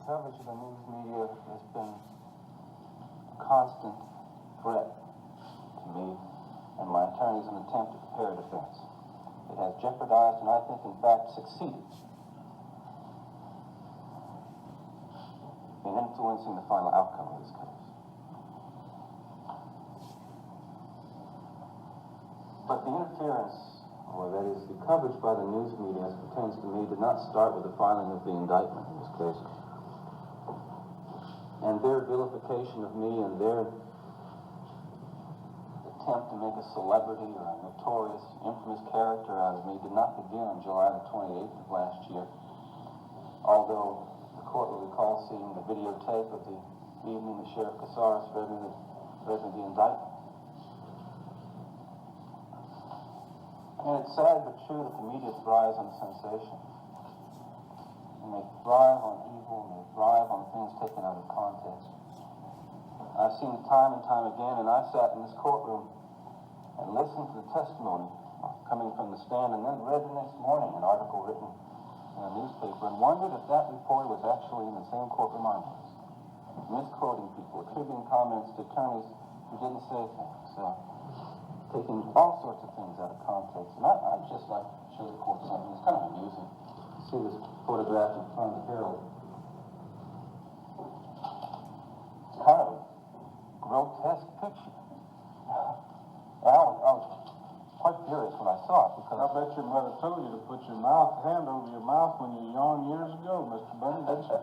coverage of the news media has been a constant threat to me and my attorneys in an attempt to prepare a defense. It has jeopardized and I think in fact succeeded in influencing the final outcome of this case. But the interference, or that is the coverage by the news media as pertains to me, did not start with the filing of the indictment in this case. And their vilification of me and their attempt to make a celebrity or a notorious, infamous character out of me did not begin on July the 28th of last year, although the court will recall seeing the videotape of the evening that Sheriff Casares read me the indictment. And it's sad but true that the media thrives on sensation. And they thrive on evil, and they thrive on things taken out of context. I've seen it time and time again, and I sat in this courtroom and listened to the testimony coming from the stand, and then read the next morning an article written in a newspaper, and wondered if that reporter was actually in the same courtroom I was, misquoting people, attributing comments to attorneys who didn't say things, taking all sorts of things out of context. And I'd just like to show the court something. It's kind of amusing. See this photograph in front of the Herald. It's kind of a grotesque picture. I was quite furious when I saw it, because I bet your mother told you to put your hand over your mouth when you yawned years ago, Mr. Bundy, didn't she?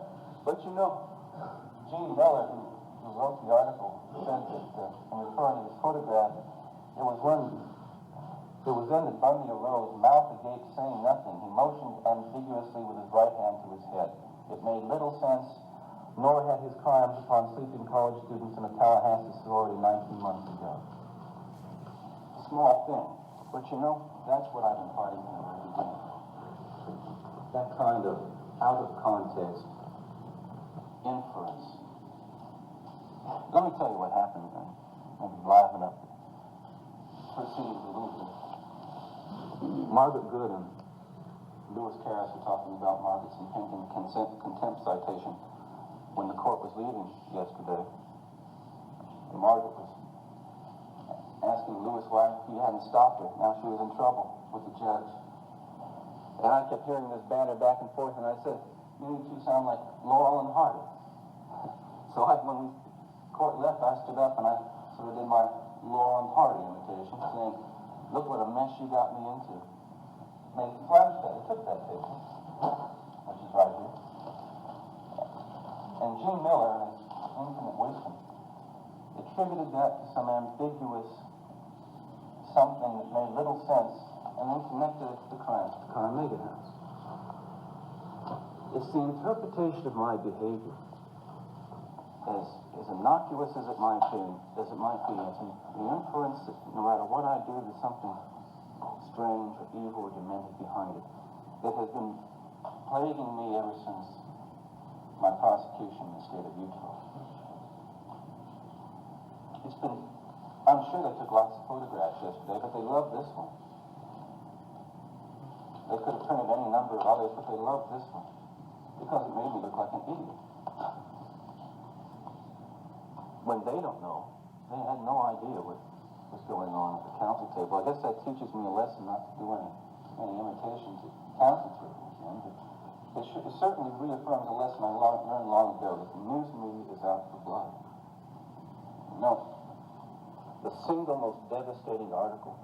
But you know, Gene Miller, who wrote the article, said that, in referring to this photograph, it was then that Bundy arose, mouth agape, saying nothing. He motioned ambiguously with his right hand to his head. It made little sense, nor had his crimes upon sleeping college students in a Tallahassee sorority 19 months ago. Small thing, but you know, that's what I've been fighting from the very beginning. That kind of out of context inference. Let me tell you what happened then. Maybe liven up the proceedings a little bit. Margaret Good and Lewis Karras were talking about Margaret's impending contempt citation when the court was leaving yesterday. And Margaret was asking Lewis why he hadn't stopped her. Now she was in trouble with the judge. And I kept hearing this banter back and forth, and I said, "You two sound like Laurel and Hardy." So when the court left, I stood up and I sort of did my Laurel and Hardy imitation, saying, "Look what a mess you got me into." Made it flash that. He took that picture, which is right here. And Gene Miller, in his infinite wisdom, attributed that to some ambiguous something that made little sense, and then connected it to the crimes at the Carnegie House. It's the interpretation of my behavior, as innocuous as it might be, it's the inference that no matter what I do, there's something strange or evil or demented behind it, that has been plaguing me ever since my prosecution in the state of Utah. I'm sure they took lots of photographs yesterday, but they loved this one. They could have printed any number of others, but they loved this one because it made me look like an idiot. When they don't know, they had no idea what was going on at the counsel table. I guess that teaches me a lesson not to do any imitations of counsel tables again, but it certainly reaffirms a lesson I learned long ago, that the news media is out for blood. No. The single most devastating article,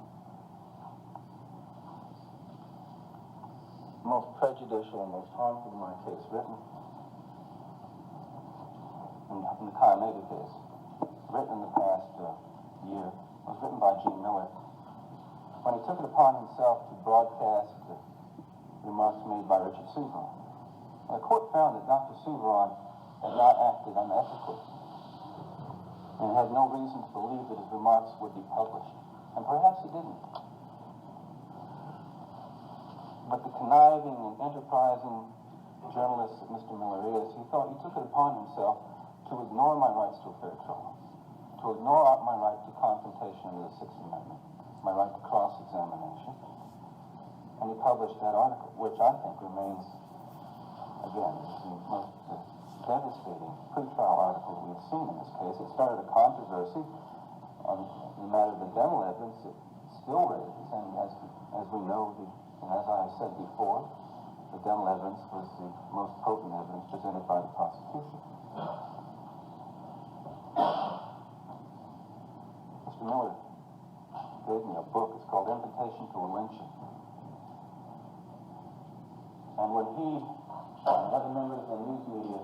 most prejudicial and most harmful to my case, written in the Carnegie case, written in the past year, was written by Gene Miller, when he took it upon himself to broadcast the remarks made by Richard Severon. The court found that Dr. Severon had not acted unethically, and had no reason to believe that his remarks would be published. And perhaps he didn't. But the conniving and enterprising journalist that Mr. Miller is, he took it upon himself to ignore my rights to a fair trial, to ignore my right to confrontation under the Sixth Amendment, my right to cross-examination. And he published that article, which I think remains, again, the most devastating pre-trial article we had seen in this case. It started a controversy on the matter of the dental evidence. It still raises, and as we know, and as I said before, the dental evidence was the most potent evidence presented by the prosecution. Mr. Miller gave me a book. It's called Invitation to a Lynching. And when he and other members of the news media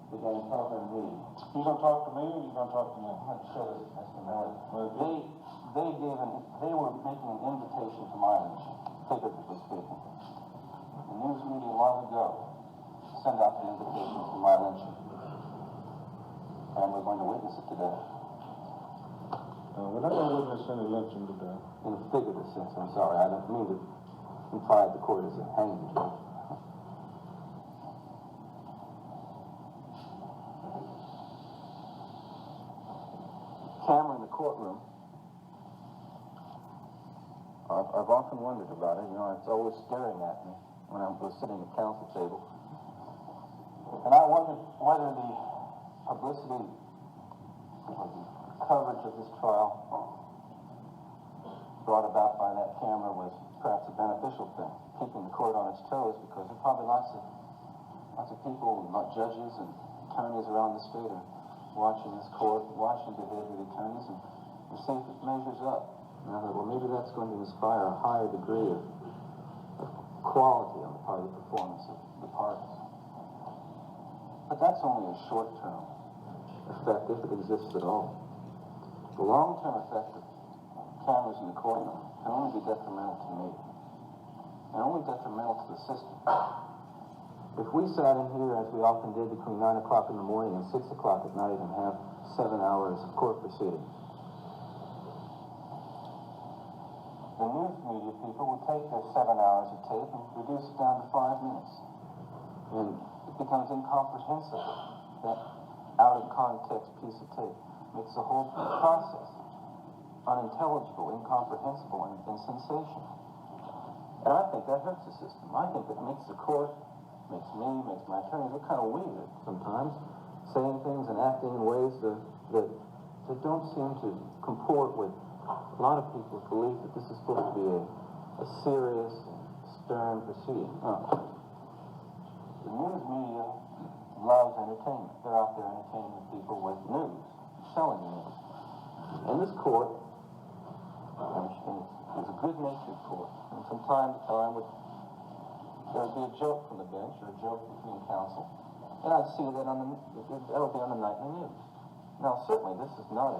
began covering me, You gonna talk to me or you gonna talk to me? I'm not sure, Mr. Miller, they were making an invitation to my lynching, figuratively speaking. The news media long ago sent out the invitation to my lynching. And we're going to witness it today. We're not gonna witness any lynching today. In a figurative sense, I'm sorry. I don't mean to imply the court is a hanging judge. Camera in the courtroom. I've often wondered about it. You know, it's always staring at me when I was sitting at counsel table. And I wondered whether the publicity or the coverage of this trial brought about by that camera was perhaps a beneficial thing, keeping the court on its toes, because there are probably lots of people, judges and attorneys around the state are watching this court, watching behavior of the attorneys, and see if it measures up. And I thought, well, maybe that's going to inspire a higher degree of quality on the part of the performance of the parties. But that's only a short-term effect, if it exists at all. The long-term effect of cameras in the courtroom can only be detrimental to me, and only detrimental to the system. If we sat in here, as we often did, between 9 o'clock in the morning and 6 o'clock at night and have 7 hours of court proceedings, the news media people would take their 7 hours of tape and reduce it down to 5 minutes. And it becomes incomprehensible. That out-of-context piece of tape makes the whole process unintelligible, incomprehensible, and sensational. And I think that hurts the system. I think that makes the court, makes me, makes my attorneys look kind of weird sometimes, saying things and acting in ways that don't seem to comport with a lot of people's belief that this is supposed to be a serious, stern proceeding. The news media loves entertainment. They're out there entertaining people with news, selling news. And this court is a good-natured court. And from time to time, there would be a joke from the bench or a joke between counsel. And I'd see that that would be on the nightly news. Now, certainly, this is not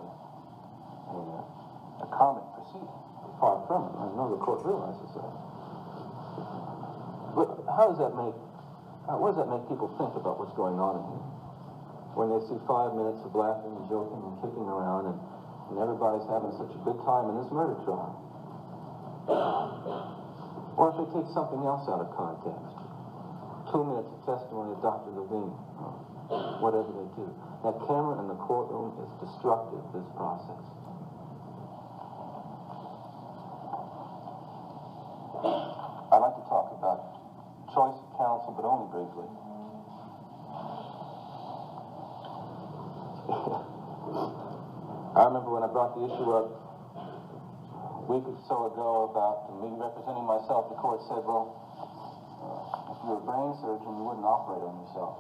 a comic proceeding. Far from it. I know the court realizes that. But what does that make people think about what's going on in here? When they see 5 minutes of laughing and joking and kicking around and everybody's having such a good time in this murder trial. Or if they take something else out of context. 2 minutes of testimony of Dr. Levine. Whatever they do. That camera in the courtroom is destructive, this process. I'd like to talk about choice of counsel, but only briefly. I remember when I brought the issue up a week or so ago about me representing myself, the court said, well, if you're a brain surgeon, you wouldn't operate on yourself.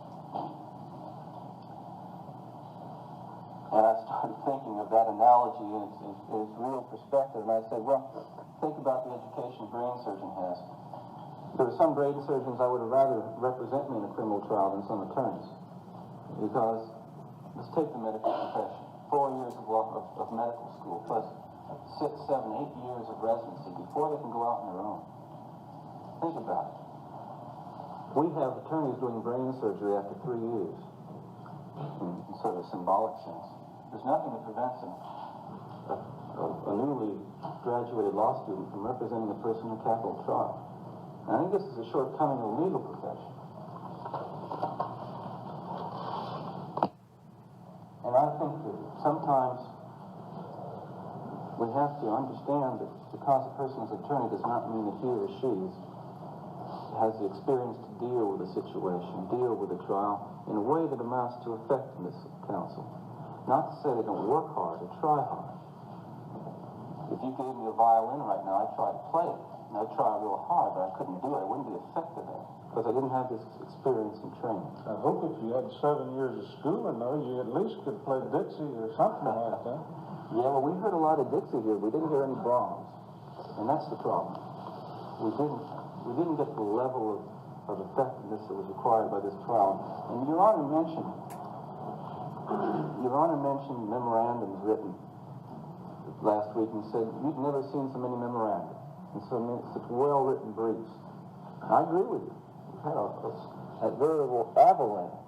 And I started thinking of that analogy in its real perspective, and I said, well, think about the education a brain surgeon has. There are some brain surgeons I would have rather represent me in a criminal trial than some attorneys. Because, let's take the medical profession. 4 years of medical school, plus 6, 7, 8 years of residency before they can go out on their own. Think about it. We have attorneys doing brain surgery after 3 years, in sort of a symbolic sense. There's nothing that prevents a newly graduated law student from representing a person in a capital trial. And I think this is a shortcoming of the legal profession. And I think that sometimes we have to understand that because a person is an attorney does not mean that he or she has the experience to deal with a situation, deal with a trial in a way that amounts to effectiveness of counsel. Not to say they don't work hard or try hard. If you gave me a violin right now, I'd try to play it. And I'd try real hard, but I couldn't do it. I wouldn't be effective at it because I didn't have this experience and training. I hope if you had 7 years of schooling, though, you at least could play Dixie or something like that. Yeah, well, we heard a lot of Dixie here. We didn't hear any Brahms, and that's the problem. We didn't get the level of effectiveness that was required by this trial. And Your Honor mentioned memorandums written last week and said you've never seen so many memoranda and such well-written briefs. And I agree with you. We've had a veritable avalanche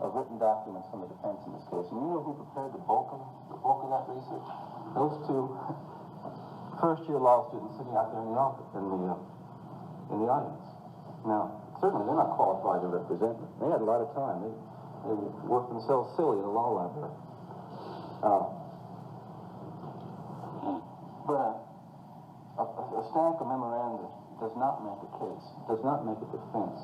of written documents from the defense in this case. And you know who prepared the bulk of that research? Those two first-year law students sitting out there in the office, in the audience. Now, certainly they're not qualified to represent me. They had a lot of time. They worked themselves silly in the law library. But a stack of memoranda does not make a case, does not make a defense.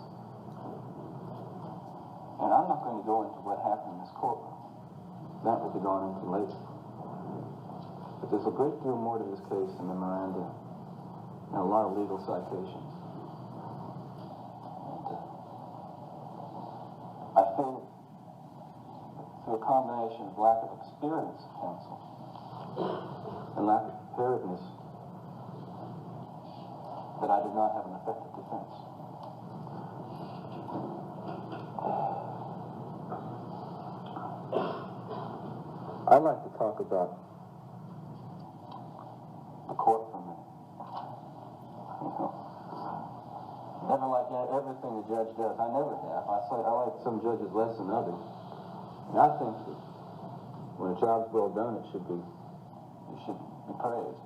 And I'm not going to go into what happened in this courtroom. That will be gone into later. But there's a great deal more to this case than memoranda and a lot of legal citations. And I feel through a combination of lack of experience of counsel and lack of preparedness that I did not have an effective defense. I'd like to talk about the court for a minute. Never like everything the judge does. I never have. I like some judges less than others. And I think that when a job's well done, it should be praised.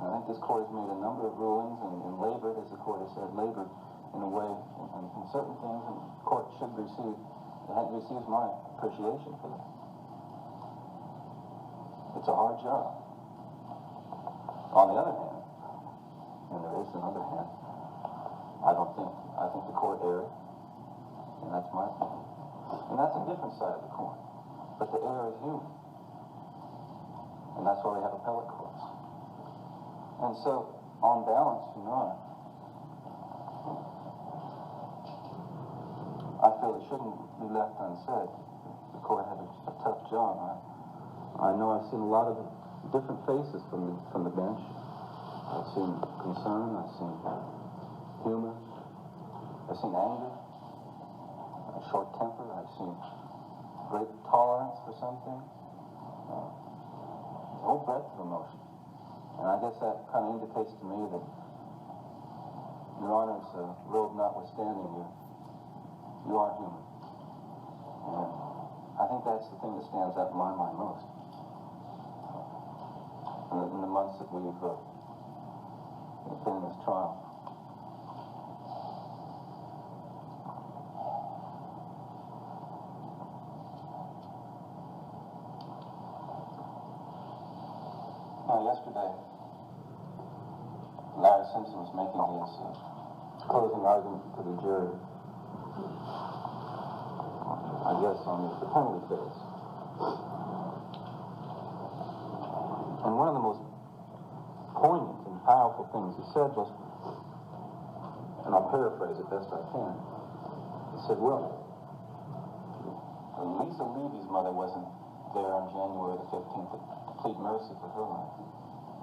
And I think this court has made a number of rulings and labored, as the court has said, labored in a way in certain things, and the court should receive, it receives my appreciation for that. It's a hard job. On the other hand, and there is another hand, I think the court erred, and that's my opinion. And that's a different side of the coin. But the error is human. And that's why we have appellate courts. And so, on balance, Your Honor, I feel it shouldn't be left unsaid. The court had a tough job. I know I've seen a lot of different faces from the bench. I've seen concern, I've seen humor, I've seen anger, short temper, I've seen great tolerance for something, a whole breadth of emotion. And I guess that kind of indicates to me that Your Honor's robe notwithstanding, you are human. And I think that's the thing that stands out in my mind most. In the months that we've been in this trial. Now, yesterday, Larry Simpson was making his closing argument to the jury, I guess, on the penalty phase. And one of the most poignant and powerful things he said was, and I'll paraphrase it best I can, he said, well, Lisa Levy's mother wasn't there on January the 15th to plead mercy for her life.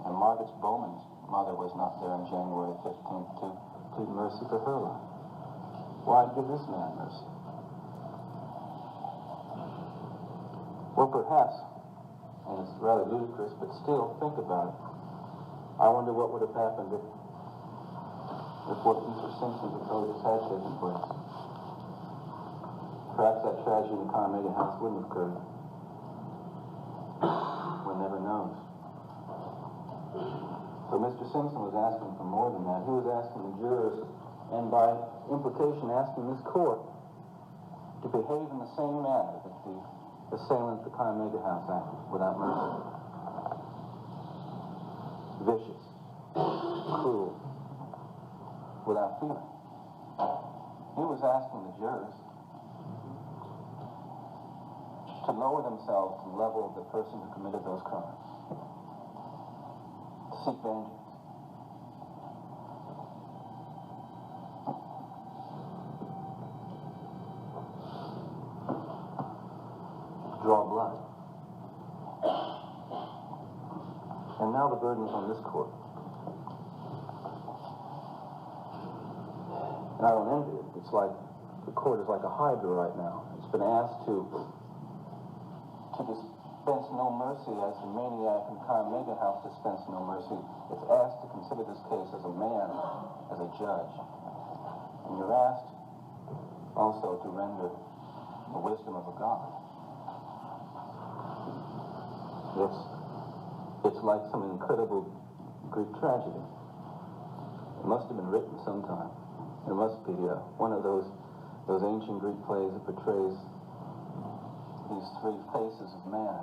And Margaret Bowman's mother was not there on January the 15th to plead mercy for her life. Why give this man mercy? Well, perhaps, and it's rather ludicrous, but still, think about it. I wonder what would have happened if what Mr. Simpson proposed had taken place. Perhaps that tragedy in the Carmody house wouldn't have occurred. One never knows. So Mr. Simpson was asking for more than that. He was asking the jurors, and by implication asking this court, to behave in the same manner that the assailant at the Carmody house acted, without mercy. Vicious, cruel, without feeling. He was asking the jurors to lower themselves to the level of the person who committed those crimes, to seek vengeance. Draw blood. And now the burden is on this court. And I don't envy it. It's like the court is like a hydra right now. It's been asked to dispense no mercy as the maniac in Carnegie House dispensed no mercy. It's asked to consider this case as a man, as a judge. And you're asked also to render the wisdom of a God. It's like some incredible Greek tragedy. It must have been written sometime. It must be one of those ancient Greek plays that portrays these three faces of man.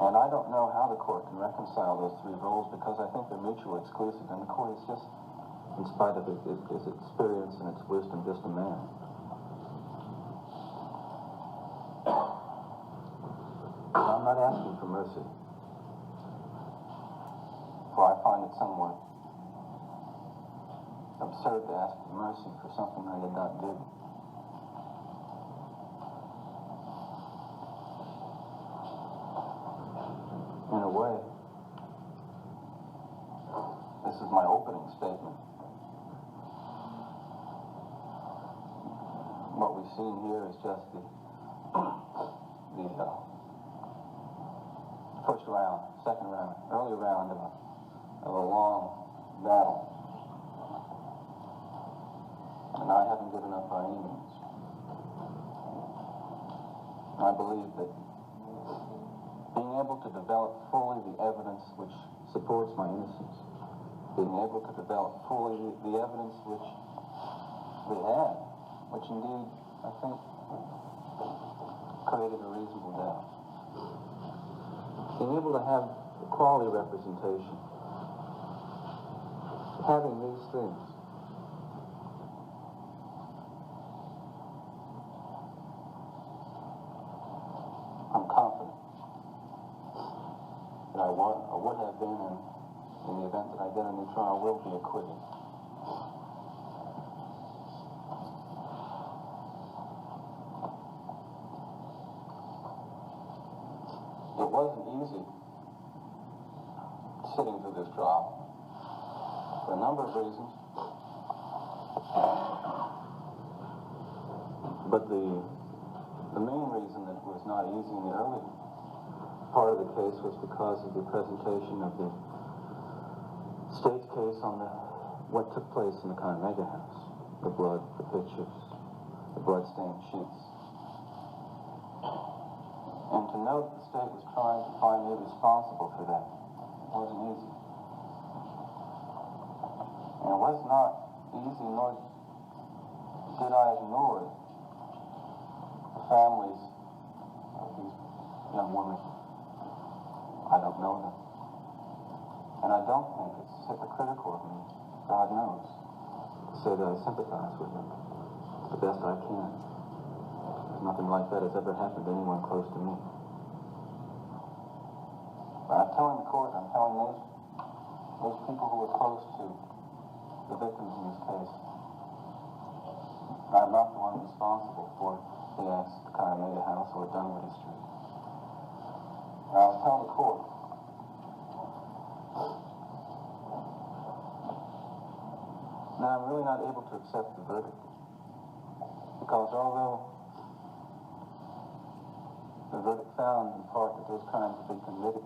And I don't know how the court can reconcile those three roles because I think they're mutually exclusive. And the court is just, in spite of its experience and its wisdom, just a man. I'm not asking for mercy, for I find it somewhat absurd to ask for mercy for something I did not do. In a way, this is my opening statement. What we've seen here is just the first round, second round, early round of a long battle. And I haven't given up by any means. I believe that being able to develop fully the evidence which supports my innocence, being able to develop fully the evidence which we had, which indeed, I think, created a reasonable doubt. Being able to have quality representation, having these things, I'm confident that I would have been, and in the event that I get a new trial, will be acquitted. It wasn't easy sitting through this trial for a number of reasons. But the main reason that it was not easy in the early part of the case was because of the presentation of the state's case on what took place in the Carnegie House. The blood, the pictures, the blood-stained sheets. And to note the state was trying to find me responsible for that wasn't easy. And it was not easy, nor did I ignore the families of these young women. I don't know them. And I don't think it's hypocritical of me, God knows, to say that I sympathize with them the best I can. Nothing like that has ever happened to anyone close to me. But I'm telling the court, I'm telling those people who were close to the victims in this case, I'm not the one responsible for the acts at the Carnegie House or Dunwoody Street. And I was telling the court that I'm really not able to accept the verdict. Because although the verdict found in part that those crimes had been committed,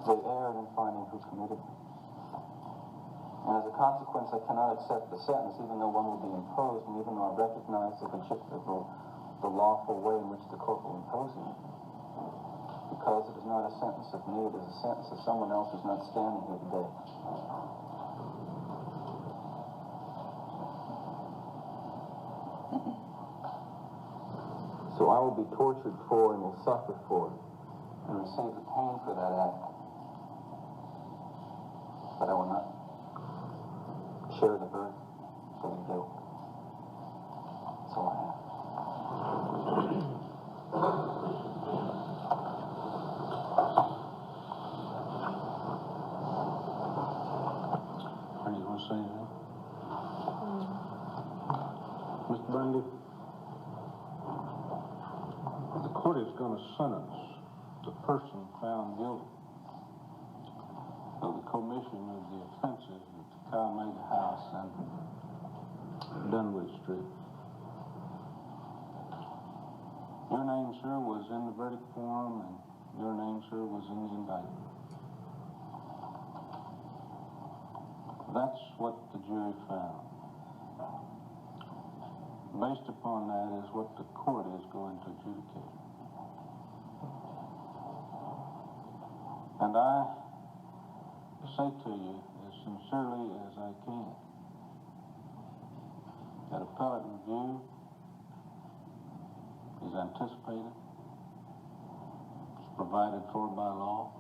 they erred in finding who committed them. And as a consequence, I cannot accept the sentence, even though one will be imposed, and even though I recognize the lawful way in which the court will impose it. Because it is not a sentence of me, it is a sentence of someone else who's not standing here today. So So I will be tortured for and will suffer for it, and receive the pain for that act. But I will not share the burden for the guilt. That's all I have. Are you going to say anything? Mr. Bundy, the court is going to sentence the person found guilty of the commission of the offenses at the Calamita House and Dunwoody Street. Your name, sir, was in the verdict form, and your name, sir, was in the indictment. That's what the jury found. Based upon that is what the court is going to adjudicate. And I say to you, as sincerely as I can, that appellate review is anticipated, is provided for by law,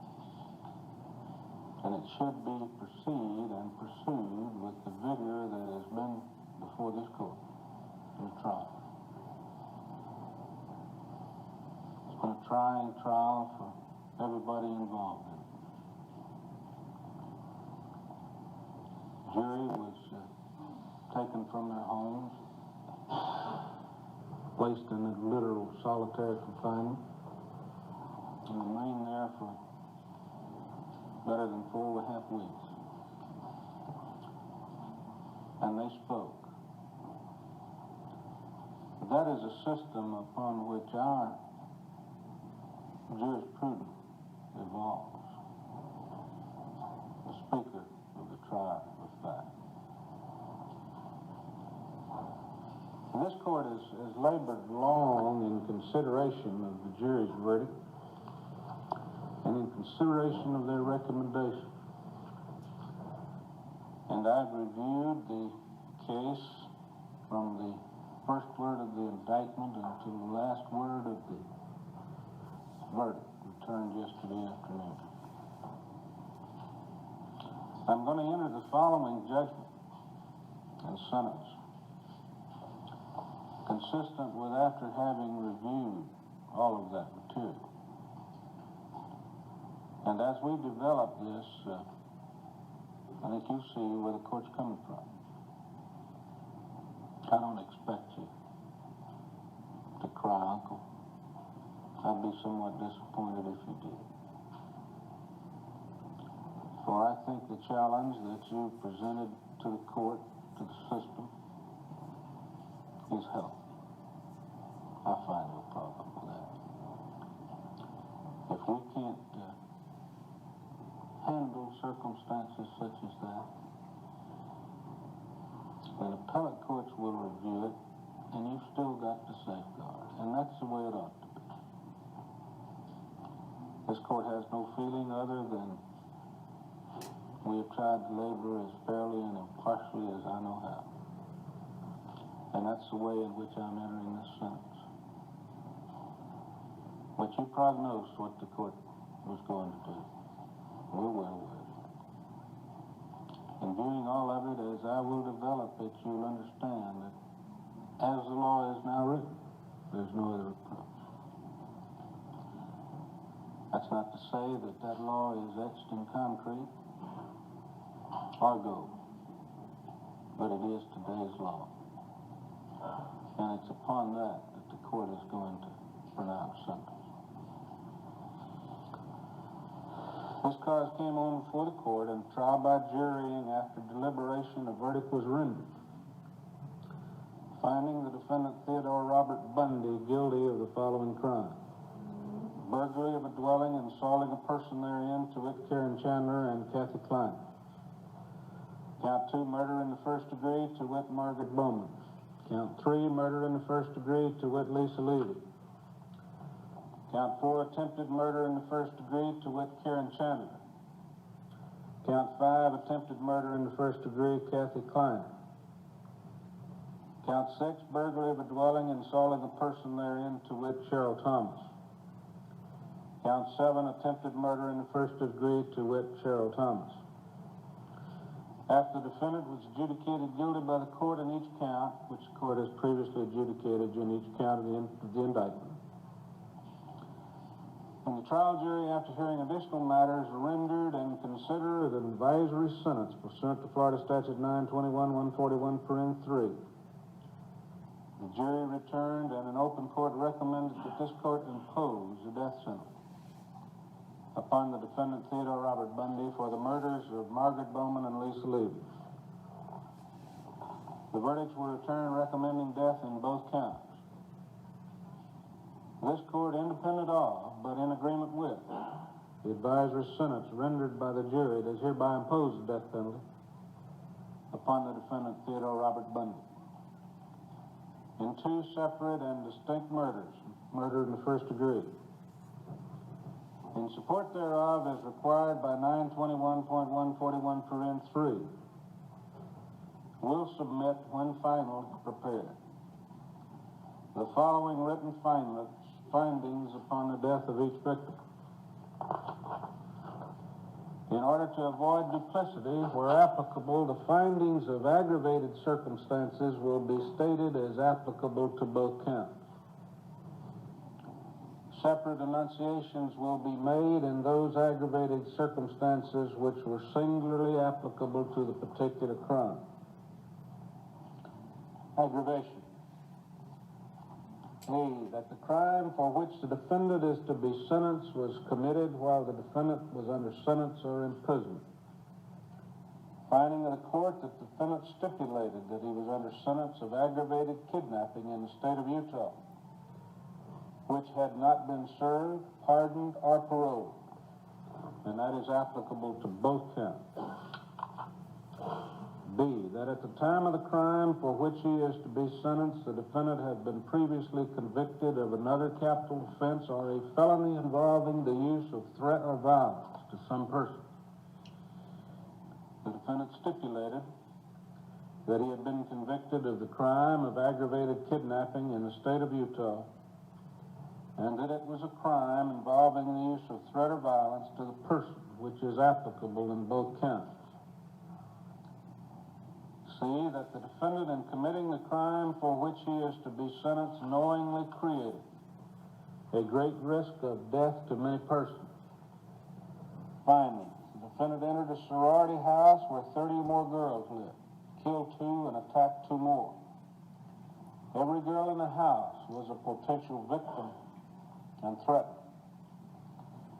and it should be pursued and pursued with the vigor that has been before this court in the trial. It's been a trying trial for everybody involved in it. The jury was taken from their homes, placed in a literal solitary confinement, and remained there for better than 4.5 weeks. And they spoke. That is a system upon which our jurisprudence evolves. The speaker of the trial of fact. This court has labored long in consideration of the jury's verdict and in consideration of their recommendation. And I've reviewed the case from the first word of the indictment until the last word of the verdict returned yesterday afternoon. I'm going to enter the following judgment and sentence, consistent with after having reviewed all of that material. And as we develop this, I think you'll see where the court's coming from. I don't expect you to cry, Uncle. I'd be somewhat disappointed if you did. For I think the challenge that you presented to the court, to the system, is healthy. I find no problem with that. If we can't handle circumstances such as that, then appellate courts will review it, and you've still got to safeguard. And that's the way it ought to be. This court has no feeling other than we have tried to labor as fairly and impartially as I know how. And that's the way in which I'm entering this sentence. But you prognosed what the court was going to do. We're well with it. In viewing all of it as I will develop it, you'll understand that as the law is now written, there's no other approach. That's not to say that that law is etched in concrete or gold, but it is today's law. And it's upon that that the court is going to pronounce sentence. This cause came on before the court, and trial by jury, and after deliberation, a verdict was rendered, finding the defendant Theodore Robert Bundy guilty of the following crimes: burglary of a dwelling and assaulting a person therein, to wit, Karen Chandler and Kathy Klein. Count 2, murder in the first degree, to wit, Margaret Bowman. Count 3, murder in the first degree, to wit, Lisa Levy. Count 4, attempted murder in the first degree, to wit, Karen Chandler. Count 5, attempted murder in the first degree, Kathy Klein. Count 6, burglary of a dwelling and assaulting a person therein, to wit, Cheryl Thomas. Count 7, attempted murder in the first degree, to wit, Cheryl Thomas. After the defendant was adjudicated guilty by the court in each count, which the court has previously adjudicated in each count of the indictment, and the trial jury, after hearing additional matters, rendered and considered an advisory sentence pursuant to Florida Statute 921-141, 3. The jury returned and in open court recommended that this court impose a death sentence upon the defendant Theodore Robert Bundy for the murders of Margaret Bowman and Lisa Levy. The verdicts were returned recommending death in both counts. This court, independent of, but in agreement with, the advisory sentence rendered by the jury, does hereby impose the death penalty upon the defendant Theodore Robert Bundy in 2 separate and distinct murders, murder in the first degree. In support thereof, as required by 921.141, 3, will submit, when final, prepared, the following written findings upon the death of each victim. In order to avoid duplicity, where applicable, the findings of aggravated circumstances will be stated as applicable to both counts. Separate enunciations will be made in those aggravated circumstances which were singularly applicable to the particular crime. Aggravation. A, that the crime for which the defendant is to be sentenced was committed while the defendant was under sentence or imprisonment. Finding of the court that the defendant stipulated that he was under sentence of aggravated kidnapping in the state of Utah, which had not been served, pardoned, or paroled, and that is applicable to both counts. B, that at the time of the crime for which he is to be sentenced, the defendant had been previously convicted of another capital offense or a felony involving the use of threat or violence to some person. The defendant stipulated that he had been convicted of the crime of aggravated kidnapping in the state of Utah, and that it was a crime involving the use of threat or violence to the person, which is applicable in both counts. C, that the defendant, in committing the crime for which he is to be sentenced, knowingly created a great risk of death to many persons. Finally, the defendant entered a sorority house where 30 or more girls lived, killed 2 and attacked 2 more. Every girl in the house was a potential victim and threatened.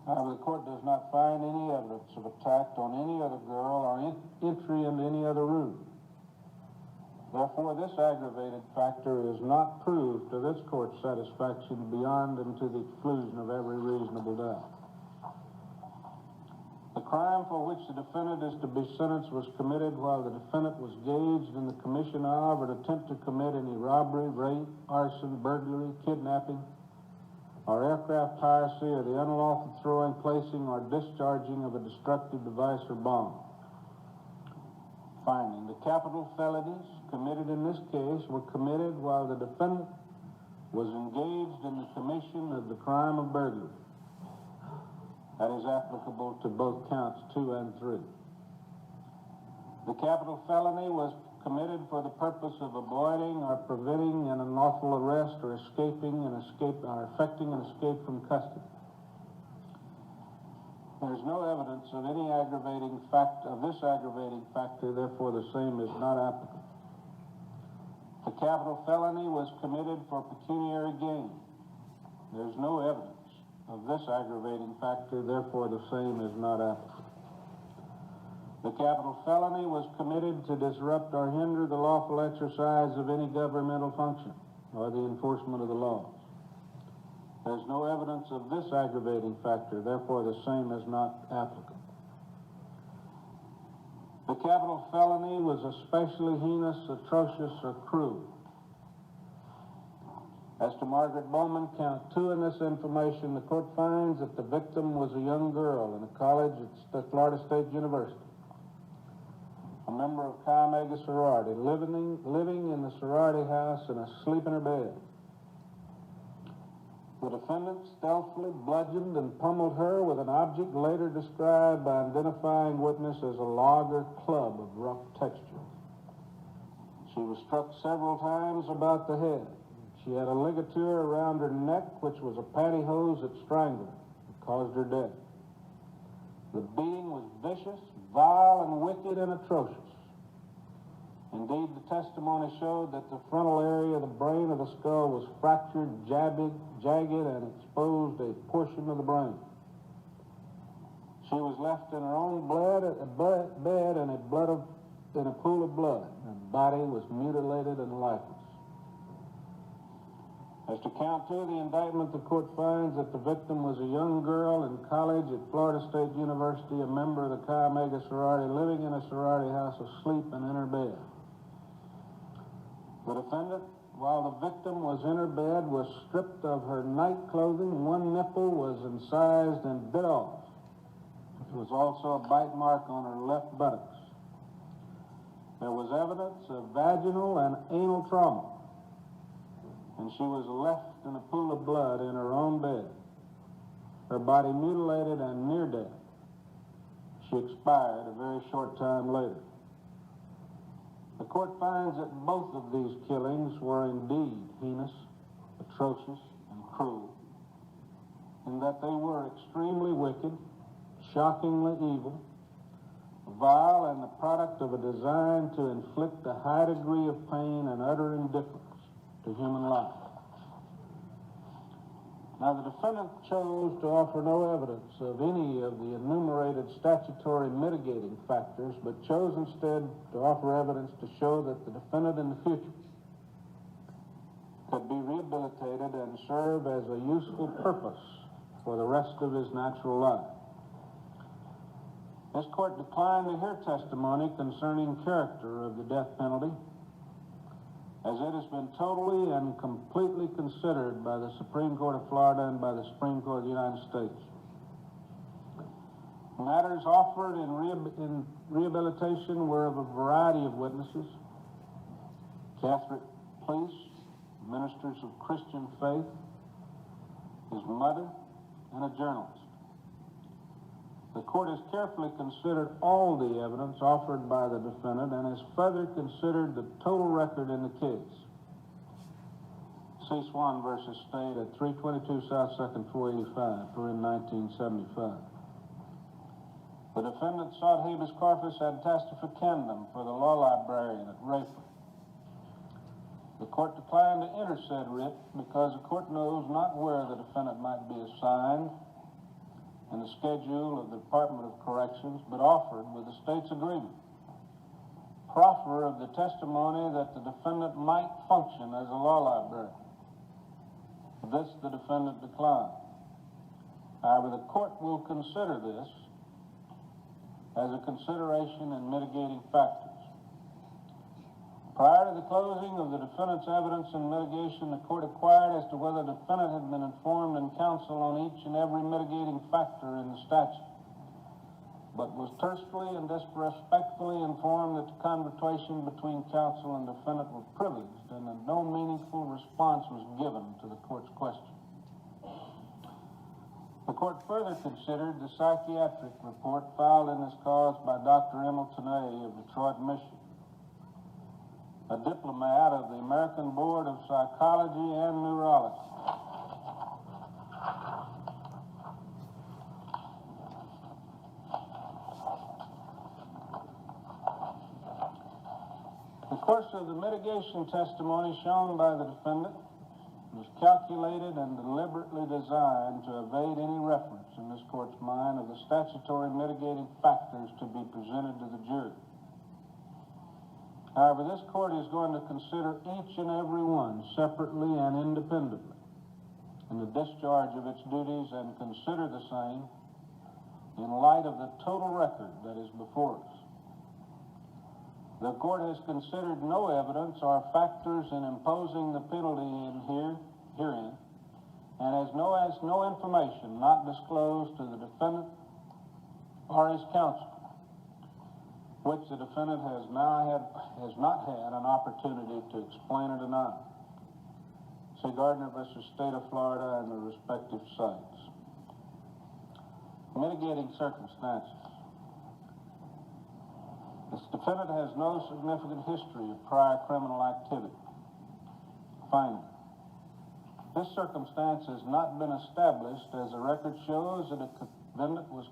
However, the court does not find any evidence of attack on any other girl or entry into any other room. Therefore, this aggravated factor is not proved to this court's satisfaction beyond and to the exclusion of every reasonable doubt. The crime for which the defendant is to be sentenced was committed while the defendant was engaged in the commission of or attempt to commit any robbery, rape, arson, burglary, kidnapping, or aircraft piracy, or the unlawful throwing, placing, or discharging of a destructive device or bomb. Finding the capital felonies committed in this case were committed while the defendant was engaged in the commission of the crime of burglary. That is applicable to both counts 2 and 3. The capital felony was committed for the purpose of avoiding or preventing an unlawful arrest or effecting an escape from custody. There is no evidence of any aggravating fact of this aggravating factor, therefore the same is not applicable. The capital felony was committed for pecuniary gain. There is no evidence of this aggravating factor, therefore the same is not applicable. The capital felony was committed to disrupt or hinder the lawful exercise of any governmental function or the enforcement of the laws. There is no evidence of this aggravating factor, therefore the same is not applicable. The capital felony was especially heinous, atrocious, or cruel. As to Margaret Bowman, count 2 in this information, the court finds that the victim was a young girl in a college at Florida State University. a member of Chi Omega sorority, living in the sorority house and asleep in her bed. The defendant stealthily bludgeoned and pummeled her with an object later described by identifying witness as a log or club of rough texture. She was struck several times about the head. She had a ligature around her neck, which was a pantyhose that strangled her and caused her death. The beating was vicious, vile, and wicked and atrocious. Indeed, the testimony showed that the frontal area of the brain of the skull was fractured, jagged, and exposed a portion of the brain. She was left in her own bed in a pool of blood. Her body was mutilated and lifeless. As to count 2 of the indictment, the court finds that the victim was a young girl in college at Florida State University, a member of the Chi Omega sorority, living in a sorority house asleep and in her bed. The defendant, while the victim was in her bed, was stripped of her night clothing. One nipple was incised and bit off. There was also a bite mark on her left buttocks. There was evidence of vaginal and anal trauma, and she was left in a pool of blood in her own bed, her body mutilated and near death. She expired a very short time later. The court finds that both of these killings were indeed heinous, atrocious, and cruel, in that they were extremely wicked, shockingly evil, vile, and the product of a design to inflict a high degree of pain and utter indifference to human life. Now, the defendant chose to offer no evidence of any of the enumerated statutory mitigating factors, but chose instead to offer evidence to show that the defendant in the future could be rehabilitated and serve as a useful purpose for the rest of his natural life. This court declined to hear testimony concerning character of the death penalty, as it has been totally and completely considered by the Supreme Court of Florida and by the Supreme Court of the United States. Matters offered in rehabilitation were of a variety of witnesses: Catholic priests, ministers of Christian faith, his mother, and a journalist. The court has carefully considered all the evidence offered by the defendant and has further considered the total record in the case. See Swan versus State at 322 South 2nd 485 for in 1975. The defendant sought habeas corpus ad testificandum for the law librarian at Rayford. The court declined to enter said writ because the court knows not where the defendant might be assigned in the schedule of the Department of Corrections, but offered, with the state's agreement, proffer of the testimony that the defendant might function as a law librarian. This the defendant declined. However, the court will consider this as a consideration in mitigating factors. Prior to the closing of the defendant's evidence in mitigation, the court inquired as to whether the defendant had been informed in counsel on each and every mitigating factor in the statute, but was tersely and disrespectfully informed that the conversation between counsel and defendant were privileged and that no meaningful response was given to the court's question. The court further considered the psychiatric report filed in this cause by Dr. Hamilton A. of Detroit, Michigan, a diplomat of the American Board of Psychology and Neurology. The course of the mitigation testimony shown by the defendant was calculated and deliberately designed to evade any reference in this court's mind of the statutory mitigating factors to be presented to the jury. However, this court is going to consider each and every one separately and independently in the discharge of its duties and consider the same in light of the total record that is before us. The court has considered no evidence or factors in imposing the penalty herein and has no information not disclosed to the defendant or his counsel. which the defendant has not had an opportunity to explain or deny. See Gardner versus State of Florida and the respective sites. Mitigating circumstances. This defendant has no significant history of prior criminal activity. Finally, this circumstance has not been established, as the record shows that a defendant was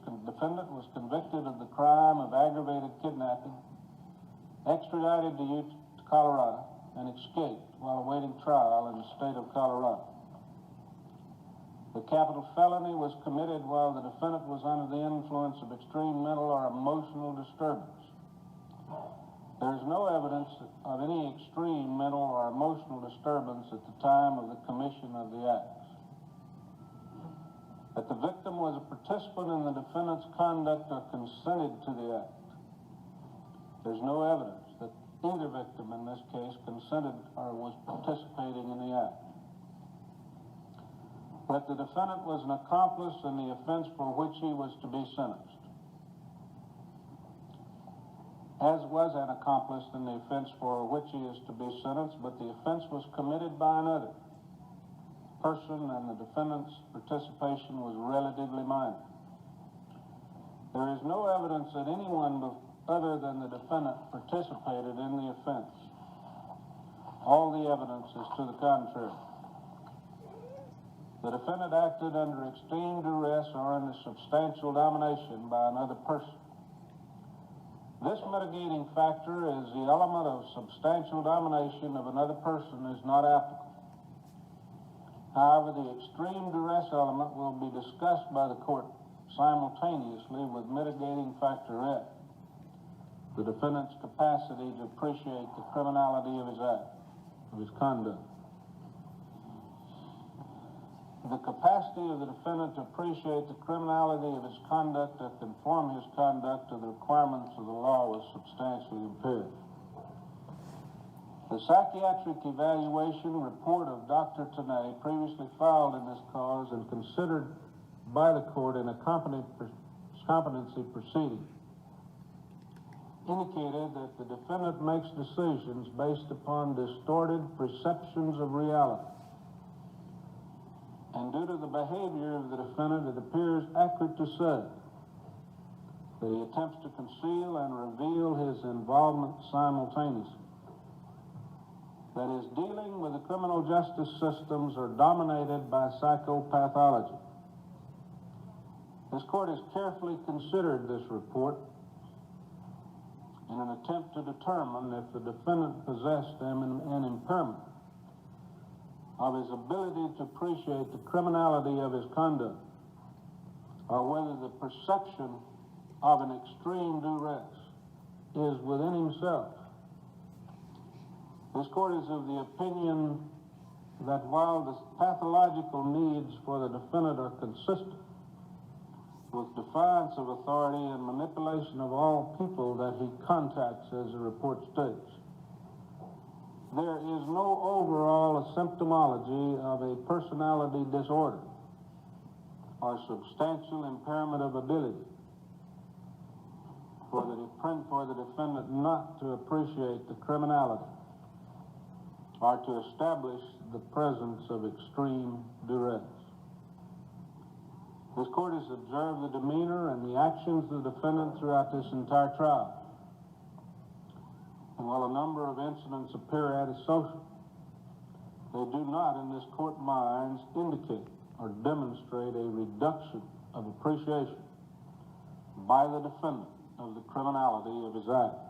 convicted of the crime of aggravated kidnapping, extradited to Colorado, and escaped while awaiting trial in the state of Colorado. The capital felony was committed while the defendant was under the influence of extreme mental or emotional disturbance. There is no evidence of any extreme mental or emotional disturbance at the time of the commission of the acts. That the victim was a participant in the defendant's conduct or consented to the act. There's no evidence that either victim in this case consented or was participating in the act. That the defendant was an accomplice in the offense for which he was to be sentenced, as was an accomplice in the offense for which he is to be sentenced, but the offense was committed by another person and the defendant's participation was relatively minor. There is no evidence that anyone other than the defendant participated in the offense. All the evidence is to the contrary. The defendant acted under extreme duress or under substantial domination by another person. This mitigating factor is the element of substantial domination of another person is not applicable. However, the extreme duress element will be discussed by the court simultaneously with mitigating factor F, the defendant's capacity to appreciate the criminality of his act, of his conduct. The capacity of the defendant to appreciate the criminality of his conduct or conform his conduct to the requirements of the law was substantially impaired. The psychiatric evaluation report of Dr. Tanay, previously filed in this cause and considered by the court in a competency proceeding, indicated that the defendant makes decisions based upon distorted perceptions of reality. And due to the behavior of the defendant, it appears accurate to say that he attempts to conceal and reveal his involvement simultaneously. That his dealing with the criminal justice systems are dominated by psychopathology. This court has carefully considered this report in an attempt to determine if the defendant possessed an impairment of his ability to appreciate the criminality of his conduct, or whether the perception of an extreme duress is within himself. This court is of the opinion that while the pathological needs for the defendant are consistent with defiance of authority and manipulation of all people that he contacts, as the report states, there is no overall symptomology of a personality disorder or substantial impairment of ability for the defendant not to appreciate the criminality or to establish the presence of extreme duress. This court has observed the demeanor and the actions of the defendant throughout this entire trial. And while a number of incidents appear antisocial, they do not, in this court minds, indicate or demonstrate a reduction of appreciation by the defendant of the criminality of his act.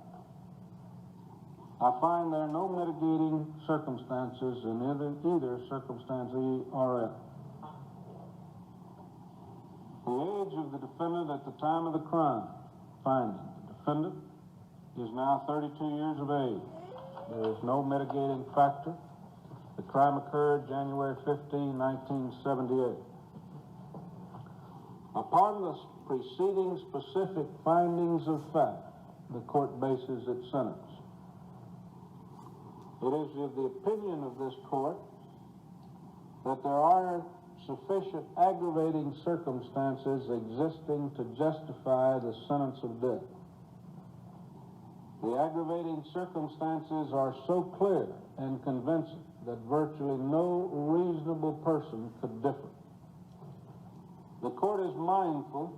I find there are no mitigating circumstances in either circumstance E or F. The age of the defendant at the time of the crime finding. The defendant is now 32 years of age. There is no mitigating factor. The crime occurred January 15, 1978. Upon the preceding specific findings of fact, the court bases its sentence. It is of the opinion of this court that there are sufficient aggravating circumstances existing to justify the sentence of death. The aggravating circumstances are so clear and convincing that virtually no reasonable person could differ. The court is mindful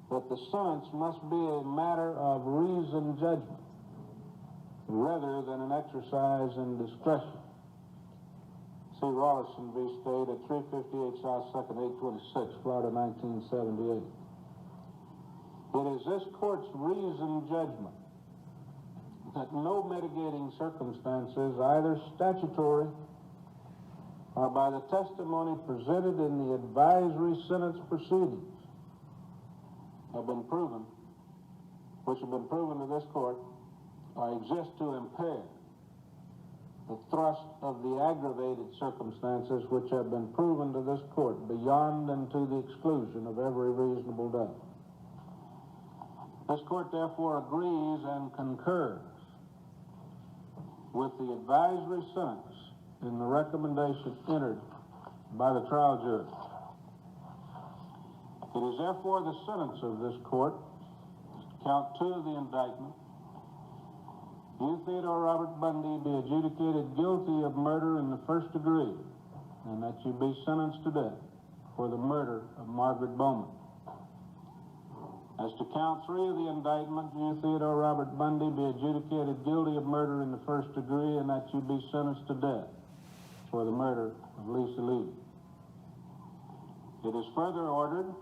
that the sentence must be a matter of reasoned judgment rather than an exercise in discretion. See Rawlinson v. State at 358 South 2nd, 826, Florida, 1978. It is this court's reasoned judgment that no mitigating circumstances, either statutory or by the testimony presented in the advisory sentence proceedings, have been proven to this court, or exist to impair the thrust of the aggravated circumstances which have been proven to this court beyond and to the exclusion of every reasonable doubt. This court therefore agrees and concurs with the advisory sentence in the recommendation entered by the trial judge. It is therefore the sentence of this court, count 2 of the indictment, you, Theodore Robert Bundy, be adjudicated guilty of murder in the first degree, and that you be sentenced to death for the murder of Margaret Bowman. As to count 3 of the indictment, you, Theodore Robert Bundy, be adjudicated guilty of murder in the first degree, and that you be sentenced to death for the murder of Lisa Levy. It is further ordered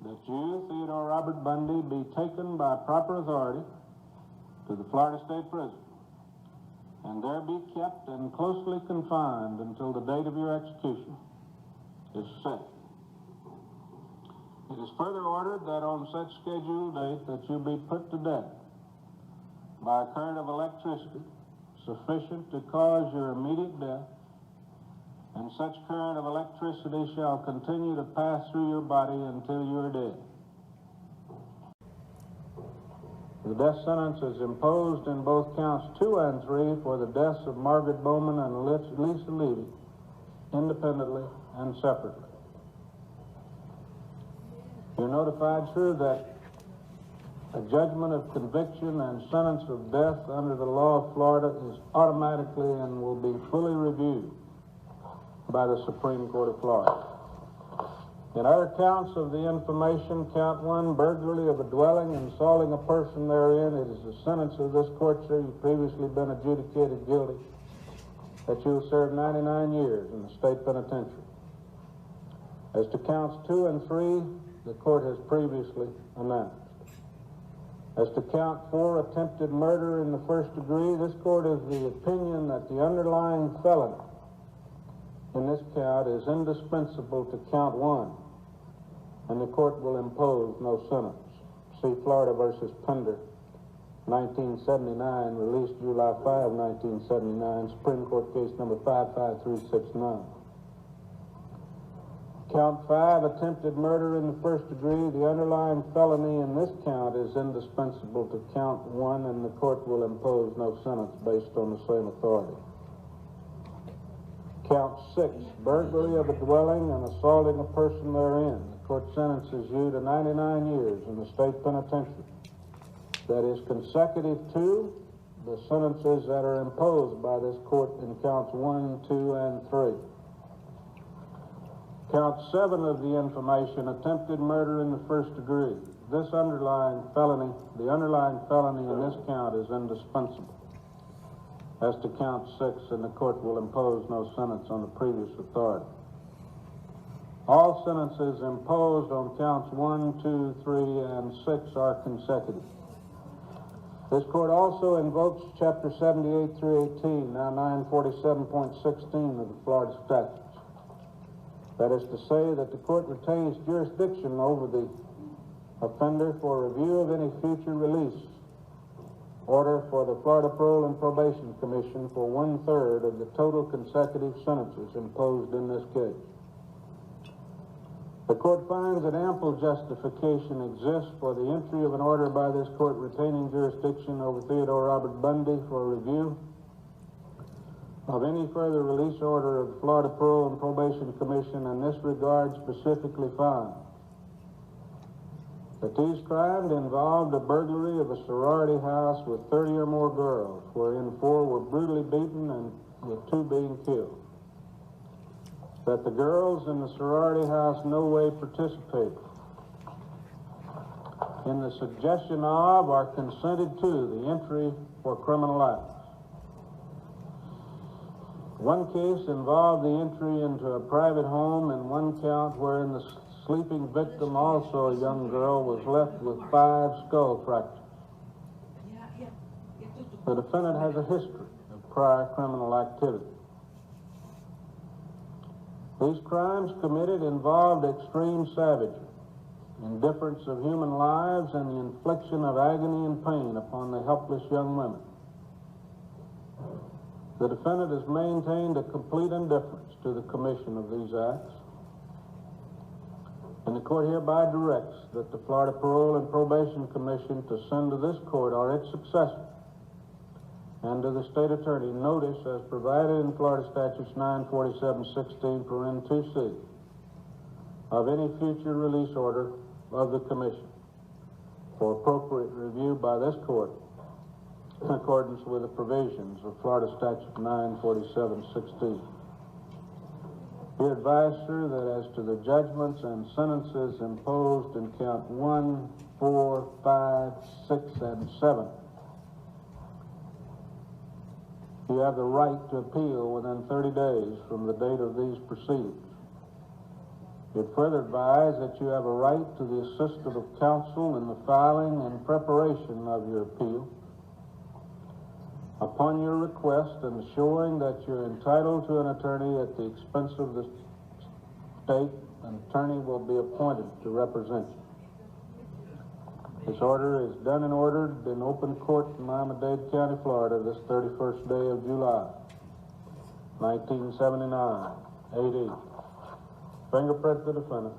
that you, Theodore Robert Bundy, be taken by proper authority to the Florida State Prison, and there be kept and closely confined until the date of your execution is set. It is further ordered that on such scheduled date that you be put to death by a current of electricity sufficient to cause your immediate death, and such current of electricity shall continue to pass through your body until you are dead. The death sentence is imposed in both counts 2 and 3 for the deaths of Margaret Bowman and Lisa Levy, independently and separately. You're notified, sir, that a judgment of conviction and sentence of death under the law of Florida is automatically and will be fully reviewed by the Supreme Court of Florida. In other counts of the information, count 1, burglary of a dwelling and assaulting a person therein, it is the sentence of this court, sir, you've previously been adjudicated guilty, that you will serve 99 years in the state penitentiary. As to counts 2 and 3, the court has previously announced. As to count 4, attempted murder in the first degree, this court is the opinion that the underlying felony in this count is indispensable to count 1, and the court will impose no sentence. See Florida versus Pender, 1979, released July 5, 1979, Supreme Court case number 55369. Count 5, attempted murder in the first degree. The underlying felony in this count is indispensable to count 1, and the court will impose no sentence based on the same authority. Count 6, burglary of a dwelling and assaulting a person therein. The court sentences you to 99 years in the state penitentiary. That is consecutive to the sentences that are imposed by this court in counts 1, 2, and 3. Count 7 of the information, attempted murder in the first degree. This underlying felony, the underlying felony in this count is indispensable. As to count 6, and the court will impose no sentence on the previous authority. All sentences imposed on counts 1, 2, 3, and 6 are consecutive. This court also invokes Chapter 78 through 18, now 947.16 of the Florida statutes. That is to say that the court retains jurisdiction over the offender for review of any future release order for the Florida Parole and Probation Commission for 1/3 of the total consecutive sentences imposed in this case. The court finds that ample justification exists for the entry of an order by this court retaining jurisdiction over Theodore Robert Bundy for review of any further release order of the Florida Parole and Probation Commission, in this regard specifically finds That these crimes involved a burglary of a sorority house with 30 or more girls, wherein 4 were brutally beaten and with 2 being killed. That the girls in the sorority house no way participated in the suggestion of or consented to the entry for criminal acts. One case involved the entry into a private home, and one count wherein the sleeping victim, also a young girl, was left with 5 skull fractures. The defendant has a history of prior criminal activity. These crimes committed involved extreme savagery, indifference of human lives, and the infliction of agony and pain upon the helpless young women. The defendant has maintained a complete indifference to the commission of these acts, and the court hereby directs that the Florida Parole and Probation Commission to send to this court or its successor and to the state attorney notice as provided in Florida Statutes 947:16 paren 2C of any future release order of the commission for appropriate review by this court in accordance with the provisions of Florida Statute 947:16. Be advised, sir, that as to the judgments and sentences imposed in count 1, 4, 5, 6, and 7, you have the right to appeal within 30 days from the date of these proceedings. You're further advised that you have a right to the assistance of counsel in the filing and preparation of your appeal. Upon your request and showing that you're entitled to an attorney at the expense of the state, an attorney will be appointed to represent you. This order is done and ordered in open court in Miami-Dade County, Florida, this 31st day of July, 1979, AD. Fingerprint the defendant.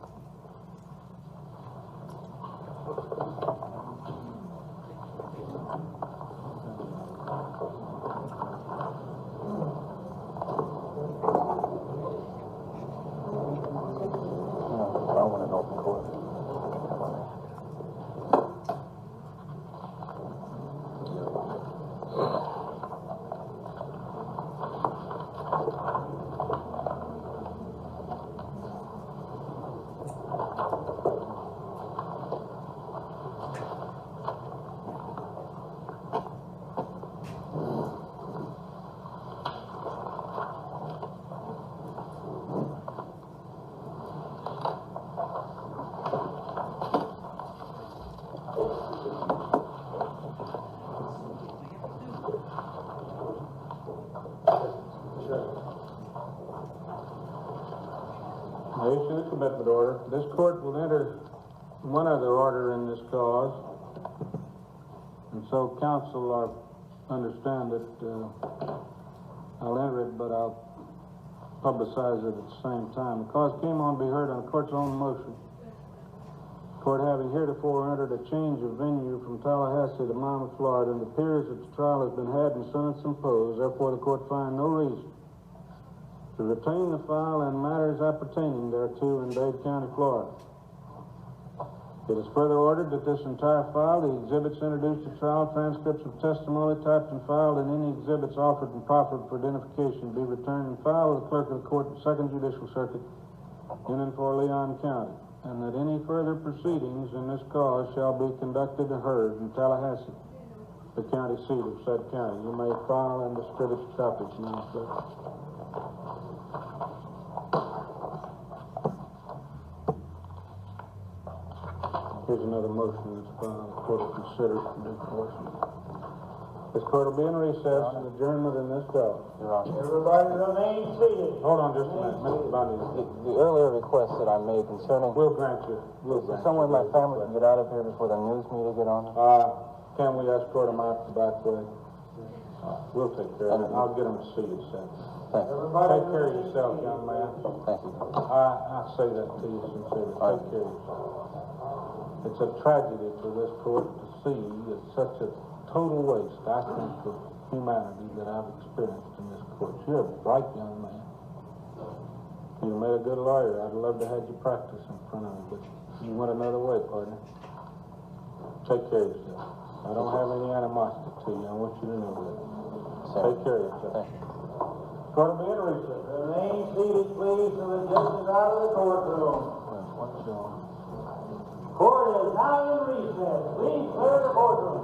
I want an open court. I issue the commitment order. This court will enter one other order in this cause, and so counsel, I understand that I'll enter it, but I'll publicize it at the same time. The cause came on to be heard on the court's own motion. Court having heretofore entered a change of venue from Tallahassee to Miami, Florida, and appears that the trial has been had and sentence imposed, therefore the court find no reason to retain the file and matters appertaining thereto in Dade County, Florida. It is further ordered that this entire file, the exhibits introduced at trial, transcripts of testimony typed and filed, and any exhibits offered and proffered for identification be returned and filed with the clerk of the court of the 2nd Judicial Circuit in and for Leon County, and that any further proceedings in this cause shall be conducted and heard in Tallahassee, the county seat of said county. You may file and distribute copies now, sir. Here's another motion that's filed. The court will consider it in due course. This court will be in recess and adjournment in this cause. Your Honor. Everybody remain seated. Hold on just a minute. Mr. Bundy. The earlier request that I made concerning... We'll grant you. Is there some way my family can get out of here before the news media get on? Can we escort them out the back way? We'll take care of it. I'll get them to see you, sir. Thank you. Take care of yourself, young man. Thank you. I say that to you sincerely. Take care of yourself. It's a tragedy for this court to see it's such a total waste, I think, of humanity that I've experienced in this court. You're a bright young man. You made a good lawyer. I'd love to have you practice in front of me, but you went another way, partner. Take care of yourself. I don't have any animosity to you. I want you to know that. Take care of yourself. Thank you. Court will be in recess. Remain seated, please, till the judge is out of the courtroom. What's going on? Court is now in recess. Please clear the courtroom.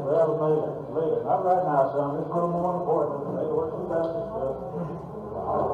Well, later. Not right now, son. This is a little more important. They work some justice stuff.